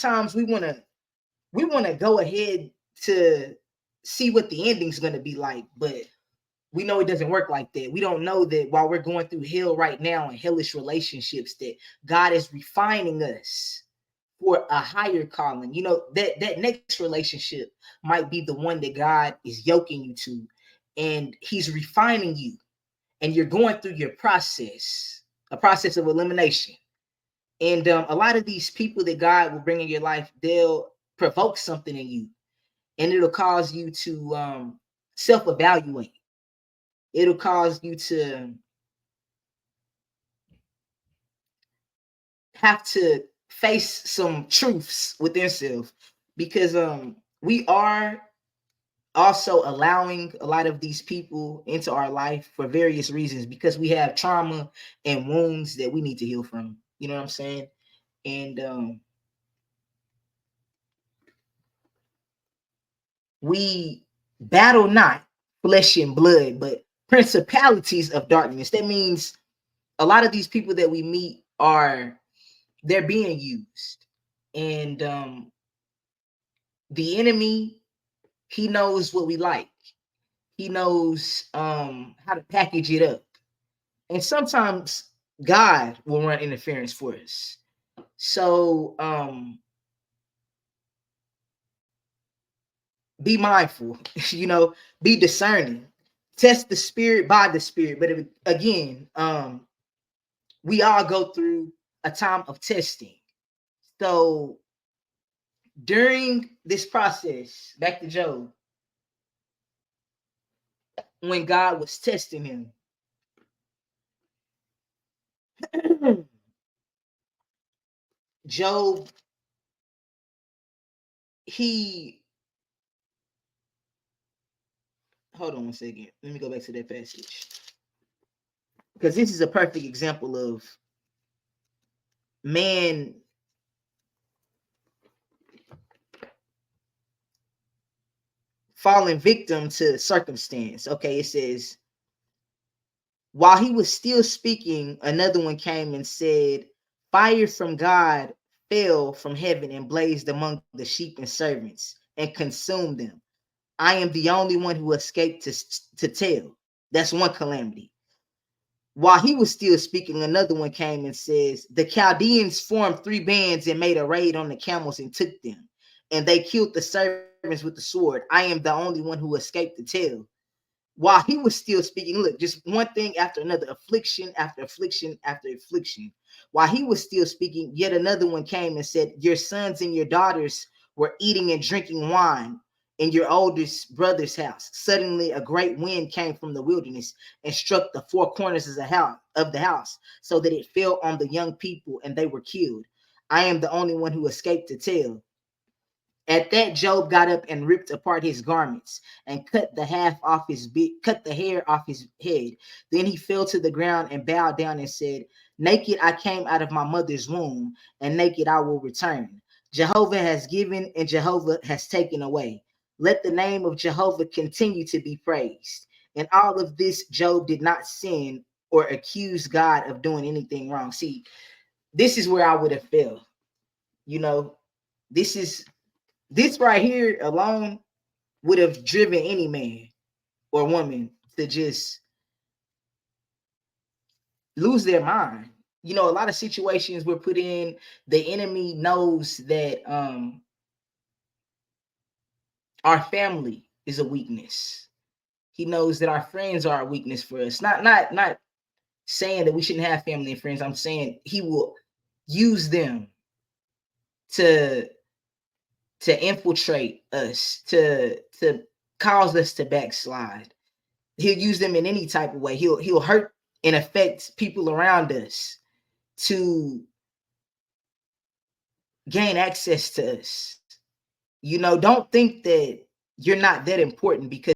times we want to go ahead to see what the ending's going to be like, but we know it doesn't work like that. We don't know that while we're going through hell right now and hellish relationships, that God is refining us for a higher calling. You know, that next relationship might be the one that God is yoking you to, and He's refining you, and you're going through your process, a process of elimination. And a lot of these people that God will bring in your life, they'll provoke something in you, and it'll cause you to self-evaluate. It'll cause you to have to face some truths within self, because we are also allowing a lot of these people into our life for various reasons, because we have trauma and wounds that we need to heal from. You know what I'm saying? And we battle not flesh and blood, but principalities of darkness. That means a lot of these people that we meet are, they're being used. And the enemy, he knows what we like. He knows how to package it up. And sometimes God will run interference for us. So be mindful, you know, be discerning. Test the spirit by the spirit. But again, we all go through a time of testing. So during this process, back to Job, when God was testing him, Job, he, hold on one second. Let me go back to that passage, because this is a perfect example of man falling victim to circumstance. Okay, it says, while he was still speaking, another one came and said, fire from God fell from heaven and blazed among the sheep and servants and consumed them. I am the only one who escaped to tell. That's one calamity. While he was still speaking, another one came and says, the Chaldeans formed 3 bands and made a raid on the camels and took them. And they killed the servants with the sword. I am the only one who escaped to tell. While he was still speaking, look, just one thing after another, affliction after affliction after affliction. While he was still speaking, yet another one came and said, your sons and your daughters were eating and drinking wine in your oldest brother's house. Suddenly a great wind came from the wilderness and struck the 4 corners of the house, so that it fell on the young people and they were killed. I am the only one who escaped to tell. At that, Job got up and ripped apart his garments and cut the hair off his head. Then he fell to the ground and bowed down and said, naked I came out of my mother's womb, and naked I will return. Jehovah has given and Jehovah has taken away. Let the name of Jehovah continue to be praised. In all of this, Job did not sin or accuse God of doing anything wrong. See, this is where I would have failed. You know, this right here alone would have driven any man or woman to just lose their mind. You know, a lot of situations we're put in, the enemy knows that our family is a weakness. He knows that our friends are a weakness for us. Not saying that we shouldn't have family and friends. I'm saying he will use them to infiltrate us, to cause us to backslide. He'll use them in any type of way. He'll hurt and affect people around us to gain access to us. You know, don't think that you're not that important because